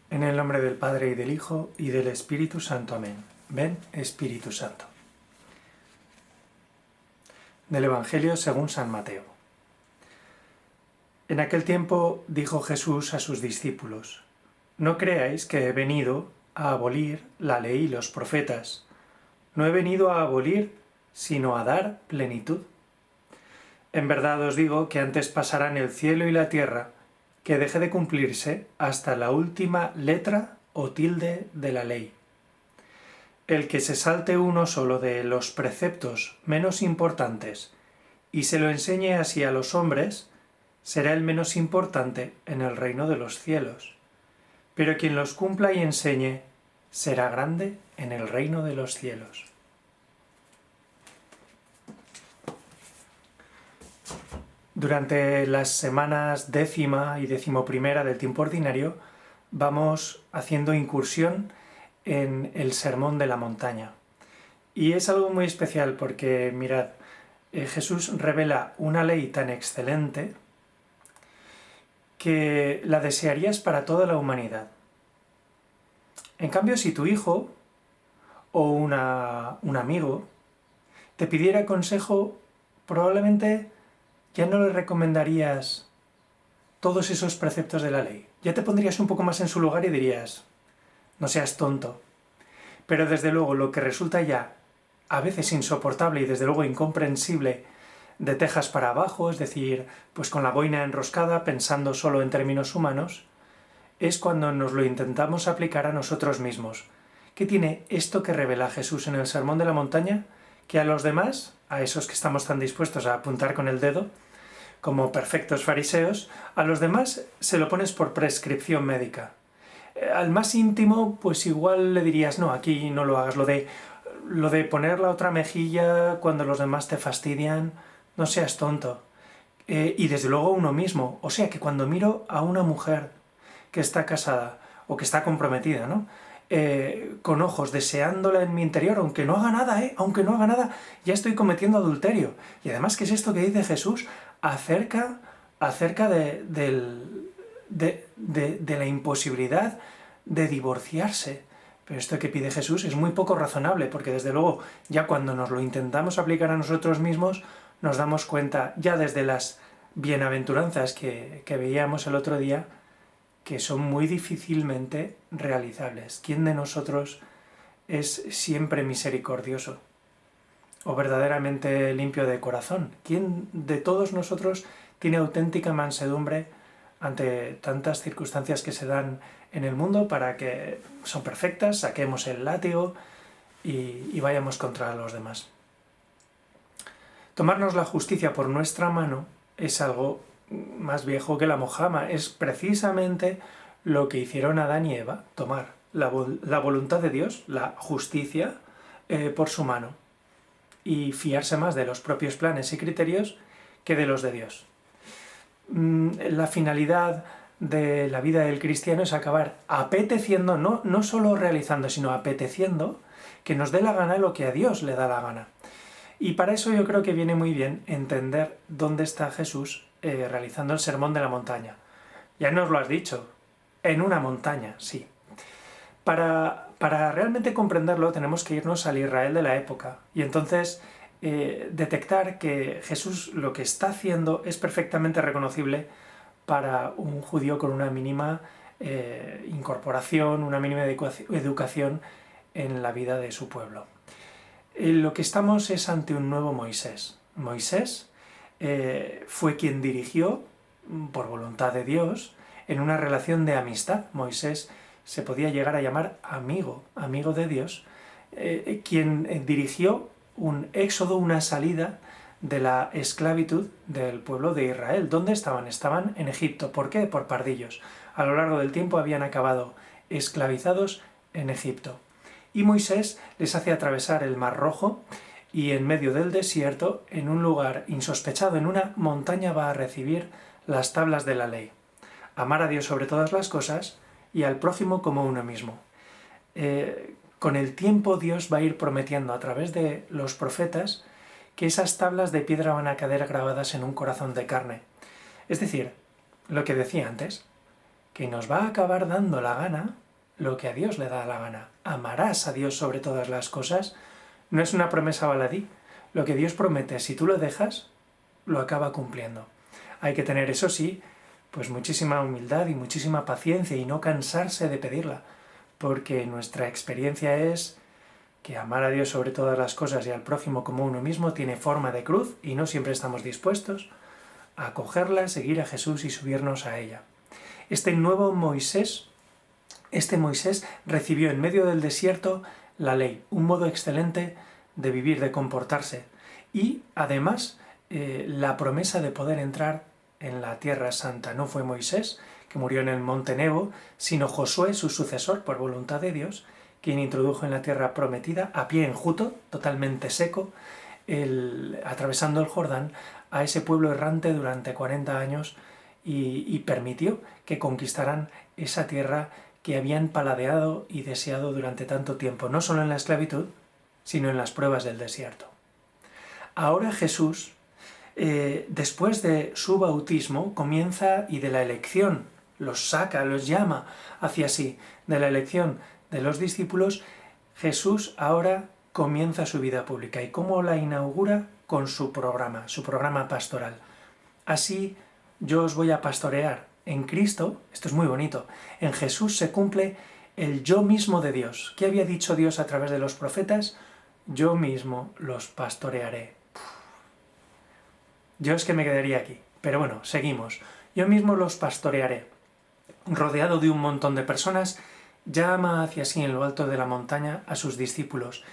En el nombre del Padre, y del Hijo, y del Espíritu Santo. Amén. Ven, Espíritu Santo. Del Evangelio según San Mateo. En aquel tiempo dijo Jesús a sus discípulos: No creáis que he venido a abolir la ley y los profetas. No he venido a abolir, sino a dar plenitud. En verdad os digo que antes pasarán el cielo y la tierra que deje de cumplirse hasta la última letra o tilde de la ley. El que se salte uno solo de los preceptos menos importantes y se lo enseñe así a los hombres, será el menos importante en el reino de los cielos. Pero quien los cumpla y enseñe, será grande en el reino de los cielos. Durante las semanas 10ª y 11ª del tiempo ordinario vamos haciendo incursión en el Sermón de la Montaña. Y es algo muy especial porque, mirad, Jesús revela una ley tan excelente que la desearías para toda la humanidad. En cambio, si tu hijo o un amigo te pidiera consejo, probablemente ya no le recomendarías todos esos preceptos de la ley. Ya te pondrías un poco más en su lugar y dirías: no seas tonto. Pero desde luego lo que resulta ya a veces insoportable y desde luego incomprensible de tejas para abajo, es decir, pues con la boina enroscada pensando solo en términos humanos, es cuando nos lo intentamos aplicar a nosotros mismos. ¿Qué tiene esto que revela Jesús en el Sermón de la Montaña? Que a los demás, a esos que estamos tan dispuestos a apuntar con el dedo, como perfectos fariseos, a los demás se lo pones por prescripción médica. Al más íntimo, pues igual le dirías: no, aquí no lo hagas, lo de poner la otra mejilla cuando los demás te fastidian, no seas tonto. Y desde luego uno mismo, o sea que cuando miro a una mujer que está casada o que está comprometida, ¿no? Con ojos deseándola en mi interior, aunque no haga nada, aunque no haga nada, ya estoy cometiendo adulterio. Y además, ¿qué es esto que dice Jesús acerca de la imposibilidad de divorciarse? Pero esto que pide Jesús es muy poco razonable, porque desde luego ya cuando nos lo intentamos aplicar a nosotros mismos, nos damos cuenta, ya desde las bienaventuranzas que veíamos el otro día, que son muy difícilmente realizables. ¿Quién de nosotros es siempre misericordioso o verdaderamente limpio de corazón? ¿Quién de todos nosotros tiene auténtica mansedumbre ante tantas circunstancias que se dan en el mundo para que son perfectas, saquemos el látigo y vayamos contra los demás? Tomarnos la justicia por nuestra mano es algo más viejo que la mojama. Es precisamente lo que hicieron Adán y Eva: tomar la voluntad de Dios, la justicia, por su mano y fiarse más de los propios planes y criterios que de los de Dios. La finalidad de la vida del cristiano es acabar apeteciendo, no solo realizando, sino apeteciendo que nos dé la gana lo que a Dios le da la gana. Y para eso yo creo que viene muy bien entender dónde está Jesús realizando el Sermón de la Montaña. Ya nos lo has dicho, en una montaña, sí. Para realmente comprenderlo tenemos que irnos al Israel de la época y entonces detectar que Jesús lo que está haciendo es perfectamente reconocible para un judío con una mínima incorporación, una mínima educación en la vida de su pueblo. Lo que estamos es ante un nuevo Moisés. Moisés fue quien dirigió, por voluntad de Dios, en una relación de amistad. Moisés se podía llegar a llamar amigo de Dios, quien dirigió un éxodo, una salida de la esclavitud del pueblo de Israel. ¿Dónde estaban? Estaban en Egipto. ¿Por qué? Por pardillos. A lo largo del tiempo habían acabado esclavizados en Egipto. Y Moisés les hace atravesar el Mar Rojo y en medio del desierto, en un lugar insospechado, en una montaña, va a recibir las tablas de la ley. Amar a Dios sobre todas las cosas y al prójimo como uno mismo. Con el tiempo Dios va a ir prometiendo a través de los profetas que esas tablas de piedra van a quedar grabadas en un corazón de carne. Es decir, lo que decía antes, que nos va a acabar dando la gana lo que a Dios le da la gana. Amarás a Dios sobre todas las cosas. No es una promesa baladí. Lo que Dios promete, si tú lo dejas, lo acaba cumpliendo. Hay que tener, eso sí, pues muchísima humildad y muchísima paciencia y no cansarse de pedirla, porque nuestra experiencia es que amar a Dios sobre todas las cosas y al prójimo como uno mismo tiene forma de cruz y no siempre estamos dispuestos a cogerla, seguir a Jesús y subirnos a ella. Este Moisés recibió en medio del desierto la ley, un modo excelente de vivir, de comportarse y además la promesa de poder entrar en la Tierra Santa. No fue Moisés, que murió en el monte Nebo, sino Josué, su sucesor, por voluntad de Dios, quien introdujo en la tierra prometida, a pie enjuto, totalmente seco, atravesando el Jordán, a ese pueblo errante durante 40 años y permitió que conquistaran esa tierra que habían paladeado y deseado durante tanto tiempo, no solo en la esclavitud, sino en las pruebas del desierto. Ahora Jesús, después de su bautismo, comienza y de la elección, los saca, los llama hacia sí, de la elección de los discípulos, Jesús ahora comienza su vida pública. ¿Y cómo la inaugura? Con su programa pastoral. Así yo os voy a pastorear. En Cristo, esto es muy bonito, en Jesús se cumple el yo mismo de Dios. ¿Qué había dicho Dios a través de los profetas? Yo mismo los pastorearé. Yo es que me quedaría aquí, pero bueno, seguimos. Yo mismo los pastorearé. Rodeado de un montón de personas, llama hacia sí en lo alto de la montaña a sus discípulos.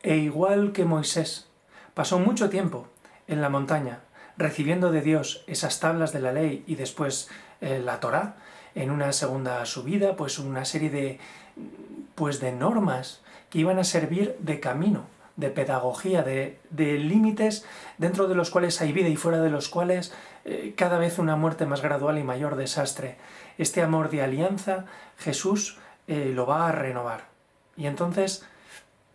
E igual que Moisés, pasó mucho tiempo en la montaña, recibiendo de Dios esas tablas de la ley y después la Torá, en una segunda subida, pues una serie de normas que iban a servir de camino, de pedagogía, de límites dentro de los cuales hay vida y fuera de los cuales cada vez una muerte más gradual y mayor desastre. Este amor de alianza, Jesús lo va a renovar. Y entonces,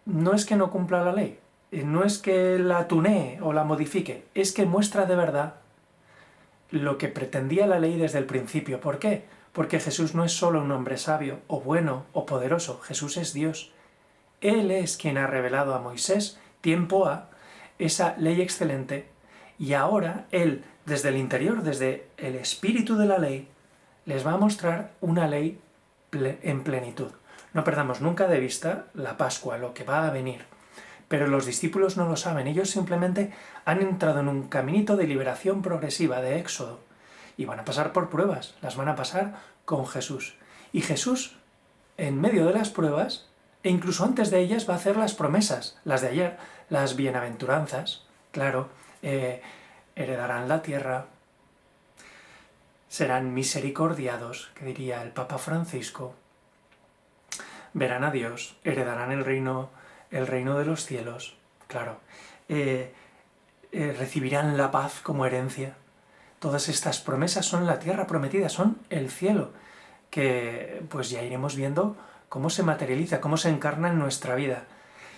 no es que no cumpla la ley, no es que la tunee o la modifique, es que muestra de verdad lo que pretendía la ley desde el principio. ¿Por qué? Porque Jesús no es solo un hombre sabio, o bueno, o poderoso. Jesús es Dios. Él es quien ha revelado a Moisés, tiempo a, esa ley excelente, y ahora Él, desde el interior, desde el espíritu de la ley, les va a mostrar una ley en plenitud. No perdamos nunca de vista la Pascua, lo que va a venir. Pero los discípulos no lo saben, ellos simplemente han entrado en un caminito de liberación progresiva, de éxodo, y van a pasar por pruebas, las van a pasar con Jesús. Y Jesús, en medio de las pruebas, e incluso antes de ellas, va a hacer las promesas, las de ayer, las bienaventuranzas, claro, heredarán la tierra, serán misericordiados, que diría el Papa Francisco, verán a Dios, heredarán el reino de los cielos, claro, recibirán la paz como herencia. Todas estas promesas son la tierra prometida, son el cielo, que pues ya iremos viendo cómo se materializa, cómo se encarna en nuestra vida.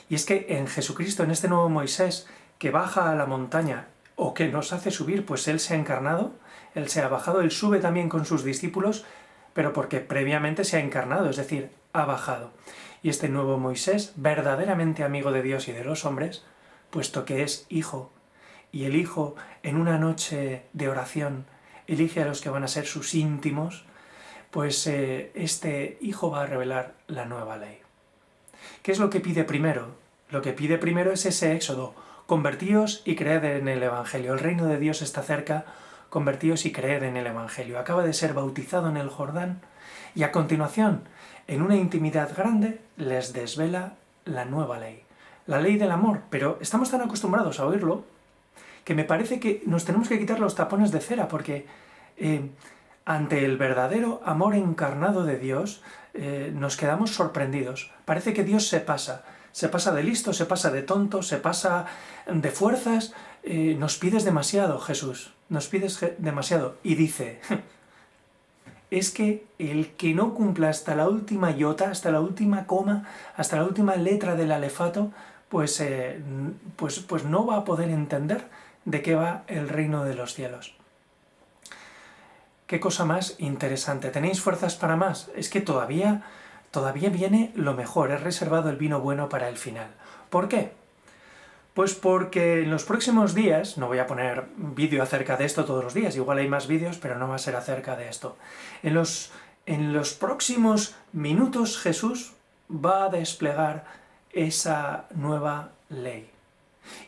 Y es que en Jesucristo, en este nuevo Moisés, que baja a la montaña o que nos hace subir, pues Él se ha encarnado, Él se ha bajado, Él sube también con sus discípulos, pero porque previamente se ha encarnado, es decir, ha bajado. Y este nuevo Moisés, verdaderamente amigo de Dios y de los hombres, puesto que es hijo, y el hijo en una noche de oración elige a los que van a ser sus íntimos, pues este hijo va a revelar la nueva ley. ¿Qué es lo que pide primero? Lo que pide primero es ese éxodo. Convertíos y creed en el Evangelio. El reino de Dios está cerca, convertíos y creed en el Evangelio. Acaba de ser bautizado en el Jordán y a continuación, en una intimidad grande, les desvela la nueva ley. La ley del amor, pero estamos tan acostumbrados a oírlo que me parece que nos tenemos que quitar los tapones de cera porque ante el verdadero amor encarnado de Dios nos quedamos sorprendidos. Parece que Dios se pasa de listo, se pasa de tonto, se pasa de fuerzas. Nos pides demasiado, Jesús, nos pides demasiado. Y dice, es que el que no cumpla hasta la última iota, hasta la última coma, hasta la última letra del alefato, pues no va a poder entender de qué va el reino de los cielos. qué cosa más interesante. ¿Tenéis fuerzas para más? Es que todavía viene lo mejor, he reservado el vino bueno para el final. ¿Por qué? Pues porque en los próximos días, no voy a poner vídeo acerca de esto todos los días, igual hay más vídeos, pero no va a ser acerca de esto. En los próximos minutos Jesús va a desplegar esa nueva ley.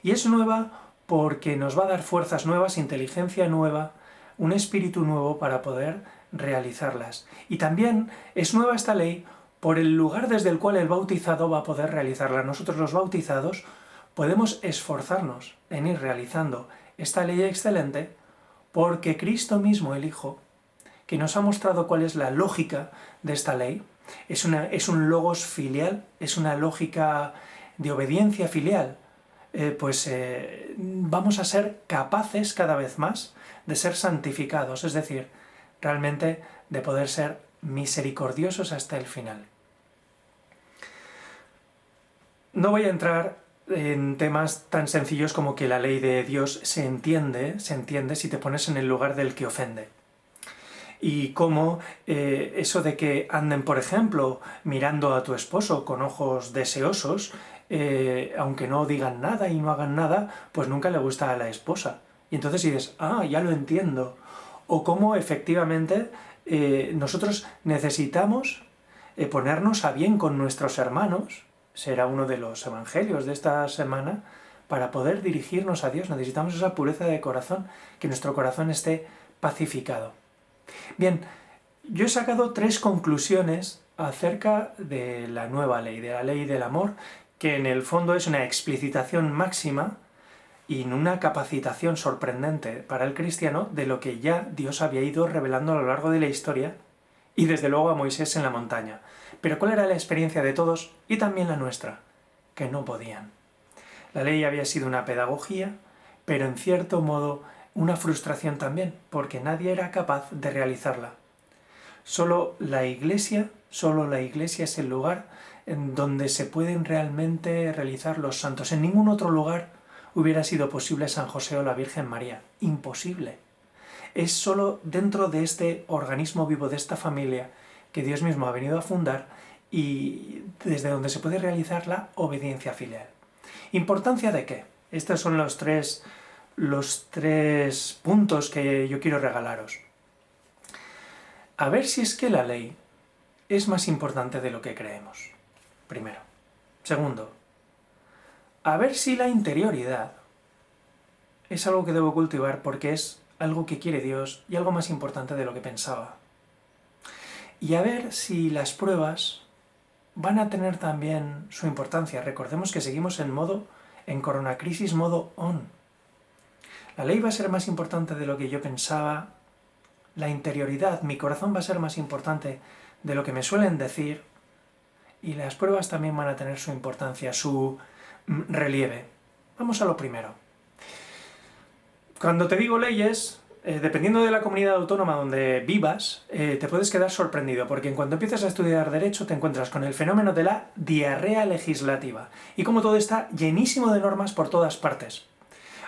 Y es nueva porque nos va a dar fuerzas nuevas, inteligencia nueva, un espíritu nuevo para poder realizarlas. Y también es nueva esta ley por el lugar desde el cual el bautizado va a poder realizarla. Nosotros los bautizados podemos esforzarnos en ir realizando esta ley excelente porque Cristo mismo, el Hijo, que nos ha mostrado cuál es la lógica de esta ley, es un logos filial, es una lógica de obediencia filial, vamos a ser capaces cada vez más de ser santificados, es decir, realmente de poder ser misericordiosos hasta el final. No voy a entrar en temas tan sencillos como que la ley de Dios se entiende si te pones en el lugar del que ofende. Y cómo eso de que anden, por ejemplo, mirando a tu esposo con ojos deseosos, aunque no digan nada y no hagan nada, pues nunca le gusta a la esposa. Y entonces dices, ya lo entiendo. O cómo efectivamente nosotros necesitamos ponernos a bien con nuestros hermanos, será uno de los evangelios de esta semana, para poder dirigirnos a Dios. Necesitamos esa pureza de corazón, que nuestro corazón esté pacificado. Bien, yo he sacado 3 conclusiones acerca de la nueva ley, de la ley del amor, que en el fondo es una explicitación máxima y una capacitación sorprendente para el cristiano de lo que ya Dios había ido revelando a lo largo de la historia y desde luego a Moisés en la montaña. Pero ¿cuál era la experiencia de todos y también la nuestra? Que no podían. La ley había sido una pedagogía, pero en cierto modo una frustración también, porque nadie era capaz de realizarla. Solo la Iglesia es el lugar en donde se pueden realmente realizar los santos. En ningún otro lugar hubiera sido posible San José o la Virgen María. Imposible. Es solo dentro de este organismo vivo, de esta familia, que Dios mismo ha venido a fundar y desde donde se puede realizar la obediencia filial. ¿Importancia de qué? Estos son los tres puntos que yo quiero regalaros. A ver si es que la ley es más importante de lo que creemos. Primero. Segundo, a ver si la interioridad es algo que debo cultivar porque es algo que quiere Dios y algo más importante de lo que pensaba. Y a ver si las pruebas van a tener también su importancia. Recordemos que seguimos en coronacrisis modo on. La ley va a ser más importante de lo que yo pensaba. La interioridad, mi corazón va a ser más importante de lo que me suelen decir. Y las pruebas también van a tener su importancia, su relieve. Vamos a lo primero. Cuando te digo leyes, dependiendo de la comunidad autónoma donde vivas, te puedes quedar sorprendido, porque en cuanto empiezas a estudiar Derecho te encuentras con el fenómeno de la diarrea legislativa, y como todo está llenísimo de normas por todas partes.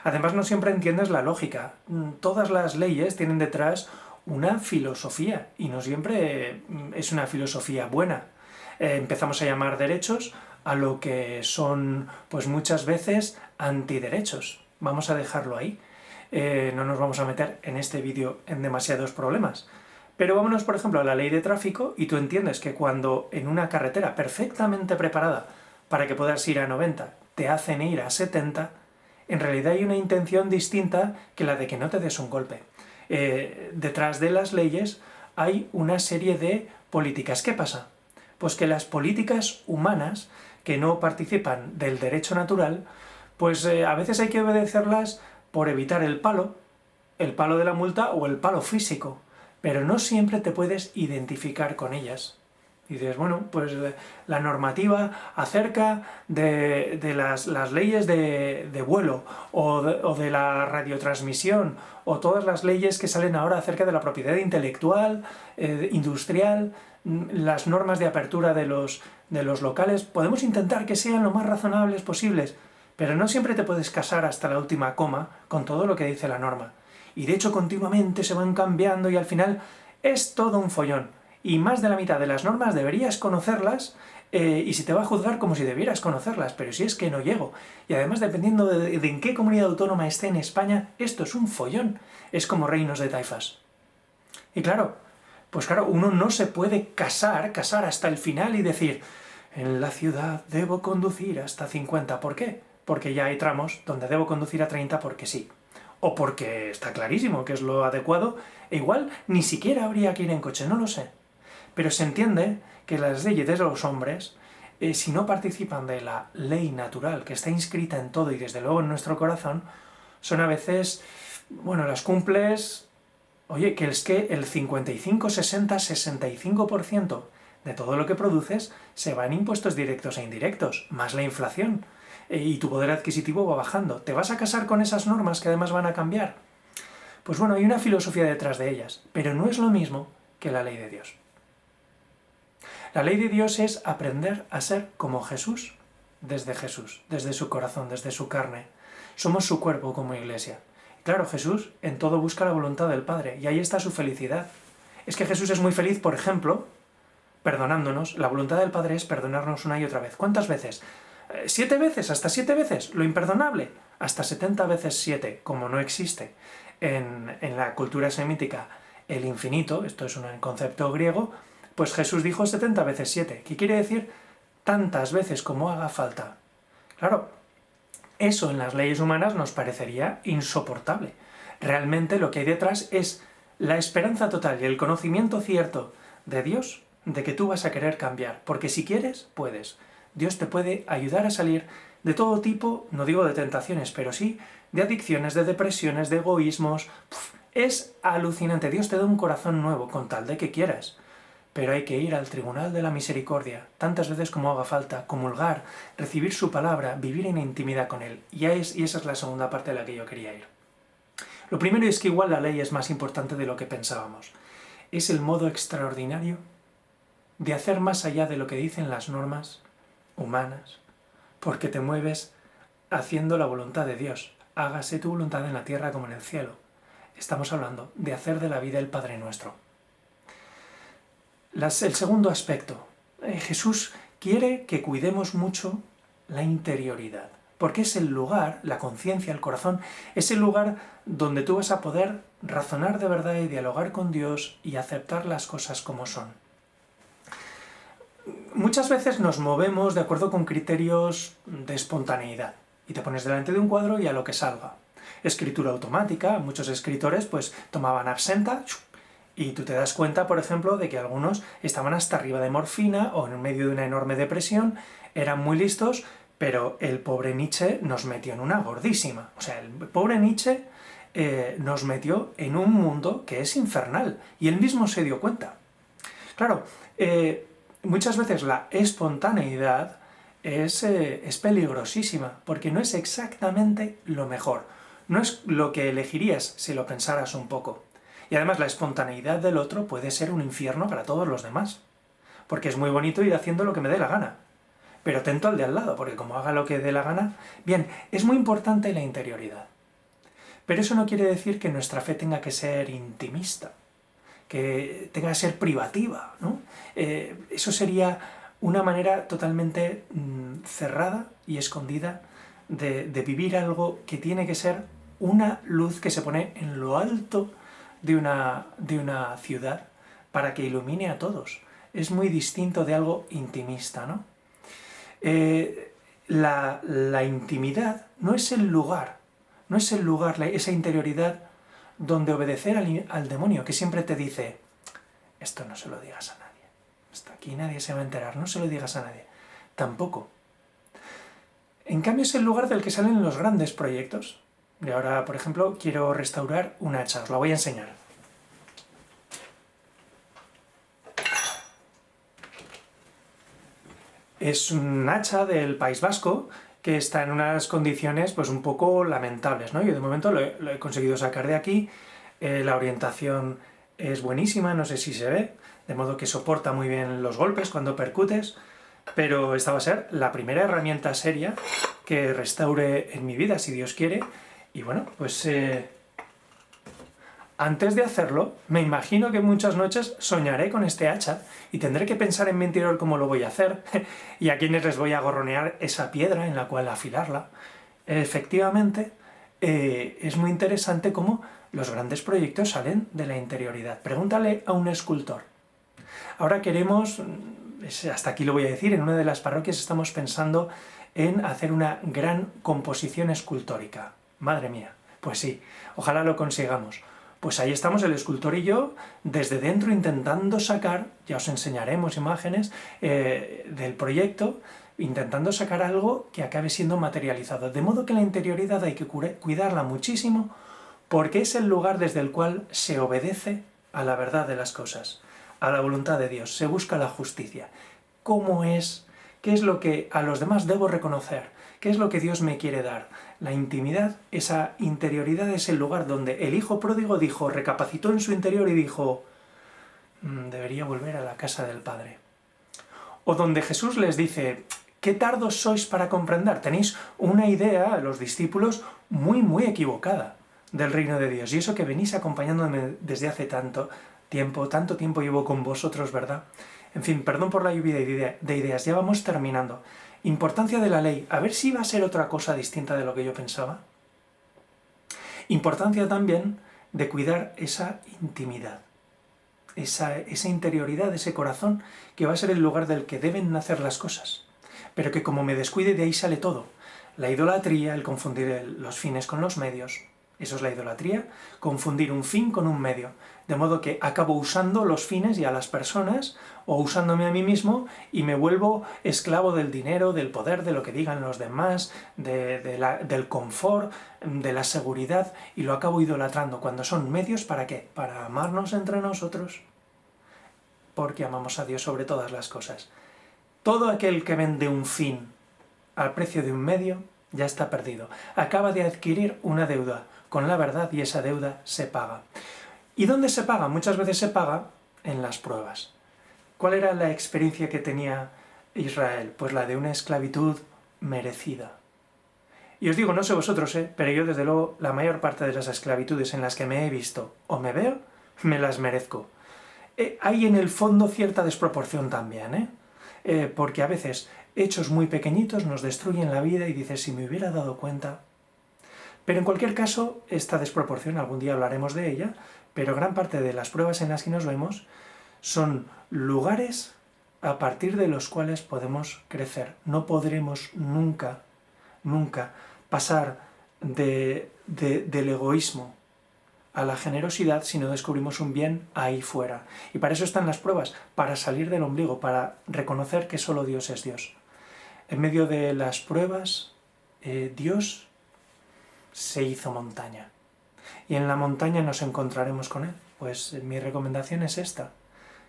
Además, no siempre entiendes la lógica. Todas las leyes tienen detrás una filosofía, y no siempre es una filosofía buena. Empezamos a llamar derechos a lo que son, pues muchas veces, antiderechos. Vamos a dejarlo ahí. No nos vamos a meter en este vídeo en demasiados problemas. Pero vámonos, por ejemplo, a la ley de tráfico y tú entiendes que cuando en una carretera perfectamente preparada para que puedas ir a 90 te hacen ir a 70, en realidad hay una intención distinta que la de que no te des un golpe. Detrás de las leyes hay una serie de políticas. ¿Qué pasa? Pues que las políticas humanas que no participan del derecho natural, pues a veces hay que obedecerlas por evitar el palo de la multa o el palo físico, pero no siempre te puedes identificar con ellas. Y dices, bueno, pues la normativa acerca de las leyes de vuelo o de la radiotransmisión o todas las leyes que salen ahora acerca de la propiedad intelectual, industrial, las normas de apertura de los locales, podemos intentar que sean lo más razonables posibles, pero no siempre te puedes casar hasta la última coma con todo lo que dice la norma. y de hecho continuamente se van cambiando y al final es todo un follón. Y más de la mitad de las normas deberías conocerlas y se te va a juzgar como si debieras conocerlas, pero si es que no llego. Y además, dependiendo de en qué comunidad autónoma esté en España, esto es un follón. Es como reinos de taifas. Y claro, pues claro, uno no se puede casar hasta el final y decir, en la ciudad debo conducir hasta 50. ¿Por qué? Porque ya hay tramos donde debo conducir a 30 porque sí. O porque está clarísimo que es lo adecuado, e igual ni siquiera habría que ir en coche, no lo sé. Pero se entiende que las leyes de los hombres, si no participan de la ley natural que está inscrita en todo y desde luego en nuestro corazón, son a veces, bueno, las cumples, oye, que es que el 55, 60, 65% de todo lo que produces se va en impuestos directos e indirectos, más la inflación, y tu poder adquisitivo va bajando. ¿Te vas a casar con esas normas que además van a cambiar? Pues bueno, hay una filosofía detrás de ellas, pero no es lo mismo que la ley de Dios. La ley de Dios es aprender a ser como Jesús, desde su corazón, desde su carne. Somos su cuerpo como iglesia. Claro, Jesús en todo busca la voluntad del Padre, y ahí está su felicidad. Es que Jesús es muy feliz, por ejemplo, perdonándonos. La voluntad del Padre es perdonarnos una y otra vez. ¿Cuántas veces? 7 veces, hasta 7 veces, lo imperdonable. Hasta 70 veces 7, como no existe en la cultura semítica el infinito, esto es un concepto griego, pues Jesús dijo 70 veces 7, que quiere decir tantas veces como haga falta. Claro, eso en las leyes humanas nos parecería insoportable. Realmente lo que hay detrás es la esperanza total y el conocimiento cierto de Dios de que tú vas a querer cambiar, porque si quieres, puedes. Dios te puede ayudar a salir de todo tipo, no digo de tentaciones, pero sí de adicciones, de depresiones, de egoísmos. Es alucinante. Dios te da un corazón nuevo con tal de que quieras. Pero hay que ir al tribunal de la misericordia, tantas veces como haga falta, comulgar, recibir su palabra, vivir en intimidad con Él. Y esa es la segunda parte de la que yo quería ir. Lo primero es que igual la ley es más importante de lo que pensábamos. Es el modo extraordinario de hacer más allá de lo que dicen las normas humanas, porque te mueves haciendo la voluntad de Dios. Hágase tu voluntad en la tierra como en el cielo. Estamos hablando de hacer de la vida el Padre Nuestro. El segundo aspecto. Jesús quiere que cuidemos mucho la interioridad, porque es el lugar, la conciencia, el corazón, es el lugar donde tú vas a poder razonar de verdad y dialogar con Dios y aceptar las cosas como son. Muchas veces nos movemos de acuerdo con criterios de espontaneidad y te pones delante de un cuadro y a lo que salga. Escritura automática, muchos escritores pues tomaban absenta y tú te das cuenta, por ejemplo, de que algunos estaban hasta arriba de morfina o en medio de una enorme depresión, eran muy listos, pero el pobre Nietzsche nos metió en una gordísima. O sea, el pobre Nietzsche nos metió en un mundo que es infernal y él mismo se dio cuenta. Claro, muchas veces la espontaneidad es peligrosísima, porque no es exactamente lo mejor. No es lo que elegirías si lo pensaras un poco. Y además la espontaneidad del otro puede ser un infierno para todos los demás. Porque es muy bonito ir haciendo lo que me dé la gana. Pero atento al de al lado, porque como haga lo que dé la gana... Bien, es muy importante la interioridad. Pero eso no quiere decir que nuestra fe tenga que ser intimista, que tenga que ser privativa, ¿no? Eso sería una manera totalmente cerrada y escondida de vivir algo que tiene que ser una luz que se pone en lo alto de una ciudad para que ilumine a todos. Es muy distinto de algo intimista, ¿no? La intimidad no es el lugar, esa interioridad donde obedecer al demonio, que siempre te dice, esto no se lo digas a nadie, hasta aquí nadie se va a enterar, no se lo digas a nadie. Tampoco. En cambio es el lugar del que salen los grandes proyectos. Y ahora, por ejemplo, quiero restaurar un hacha, os la voy a enseñar. Es un hacha del País Vasco que está en unas condiciones pues un poco lamentables, ¿no? Yo de momento lo he conseguido sacar de aquí, la orientación es buenísima, no sé si se ve, de modo que soporta muy bien los golpes cuando percutes, pero esta va a ser la primera herramienta seria que restaure en mi vida, si Dios quiere, y bueno, pues Antes de hacerlo, me imagino que muchas noches soñaré con este hacha y tendré que pensar en mi interior cómo lo voy a hacer y a quiénes les voy a gorronear esa piedra en la cual afilarla. Efectivamente, es muy interesante cómo los grandes proyectos salen de la interioridad. Pregúntale a un escultor. Ahora queremos, hasta aquí lo voy a decir, en una de las parroquias estamos pensando en hacer una gran composición escultórica. Madre mía, pues sí, ojalá lo consigamos. Pues ahí estamos el escultor y yo, desde dentro intentando sacar, ya os enseñaremos imágenes del proyecto, intentando sacar algo que acabe siendo materializado. De modo que la interioridad hay que cuidarla muchísimo porque es el lugar desde el cual se obedece a la verdad de las cosas, a la voluntad de Dios, se busca la justicia. ¿Cómo es? ¿Qué es lo que a los demás debo reconocer? ¿Qué es lo que Dios me quiere dar? La intimidad, esa interioridad es el lugar donde el hijo pródigo recapacitó en su interior y dijo, debería volver a la casa del Padre. O donde Jesús les dice, qué tardos sois para comprender. Tenéis una idea, los discípulos, muy equivocada del reino de Dios. Y eso que venís acompañándome desde hace tanto tiempo llevo con vosotros, ¿verdad? En fin, perdón por la lluvia de ideas, ya vamos terminando. Importancia de la ley, a ver si va a ser otra cosa distinta de lo que yo pensaba. Importancia también de cuidar esa intimidad, esa interioridad, ese corazón, que va a ser el lugar del que deben nacer las cosas. Pero que como me descuide, de ahí sale todo. La idolatría, el confundir los fines con los medios. Eso es la idolatría, confundir un fin con un medio. De modo que acabo usando los fines y a las personas, o usándome a mí mismo, y me vuelvo esclavo del dinero, del poder, de lo que digan los demás, del confort, de la seguridad, y lo acabo idolatrando. Cuando son medios, ¿para qué? Para amarnos entre nosotros. Porque amamos a Dios sobre todas las cosas. Todo aquel que vende un fin al precio de un medio, ya está perdido. Acaba de adquirir una deuda con la verdad y esa deuda se paga. ¿Y dónde se paga? Muchas veces se paga en las pruebas. ¿Cuál era la experiencia que tenía Israel? Pues la de una esclavitud merecida. Y os digo, no sé vosotros, pero yo desde luego la mayor parte de las esclavitudes en las que me he visto o me veo, me las merezco. Hay en el fondo cierta desproporción también, porque a veces hechos muy pequeñitos nos destruyen la vida y dices, si me hubiera dado cuenta. Pero en cualquier caso, esta desproporción, algún día hablaremos de ella, pero gran parte de las pruebas en las que nos vemos son lugares a partir de los cuales podemos crecer. No podremos nunca pasar del egoísmo a la generosidad si no descubrimos un bien ahí fuera. Y para eso están las pruebas, para salir del ombligo, para reconocer que solo Dios es Dios. En medio de las pruebas, Dios se hizo montaña. Y en la montaña nos encontraremos con Él. Pues mi recomendación es esta,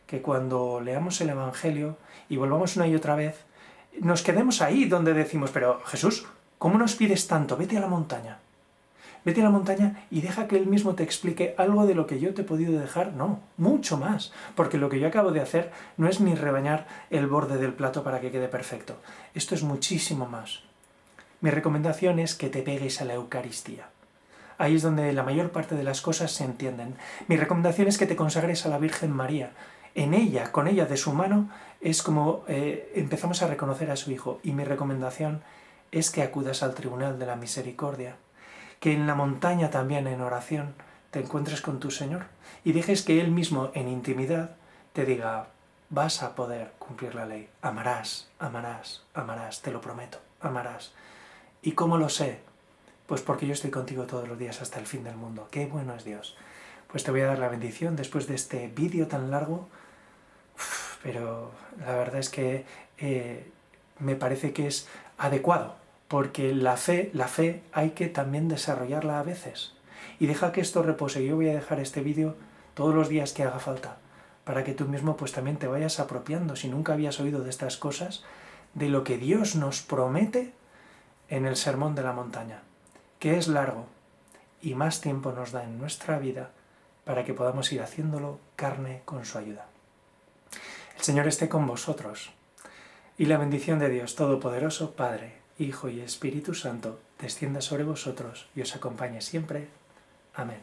que cuando leamos el Evangelio y volvamos una y otra vez, nos quedemos ahí donde decimos, pero Jesús, ¿cómo nos pides tanto? Vete a la montaña. Vete a la montaña y deja que Él mismo te explique algo de lo que yo te he podido dejar. No, mucho más. Porque lo que yo acabo de hacer no es ni rebañar el borde del plato para que quede perfecto. Esto es muchísimo más. Mi recomendación es que te pegues a la Eucaristía. Ahí es donde la mayor parte de las cosas se entienden. Mi recomendación es que te consagres a la Virgen María. En ella, con ella de su mano, es como empezamos a reconocer a su Hijo. Y mi recomendación es que acudas al Tribunal de la Misericordia. Que en la montaña también, en oración, te encuentres con tu Señor y dejes que Él mismo, en intimidad, te diga, vas a poder cumplir la ley. Amarás, amarás, amarás, te lo prometo, amarás. ¿Y cómo lo sé? Pues porque yo estoy contigo todos los días hasta el fin del mundo. ¡Qué bueno es Dios! Pues te voy a dar la bendición después de este vídeo tan largo, pero la verdad es que me parece que es adecuado, porque la fe hay que también desarrollarla a veces. Y deja que esto repose. Yo voy a dejar este vídeo todos los días que haga falta, para que tú mismo pues también te vayas apropiando, si nunca habías oído de estas cosas, de lo que Dios nos promete en el Sermón de la Montaña, que es largo y más tiempo nos da en nuestra vida para que podamos ir haciéndolo carne con su ayuda. El Señor esté con vosotros y la bendición de Dios Todopoderoso, Padre, Hijo y Espíritu Santo, descienda sobre vosotros y os acompañe siempre. Amén.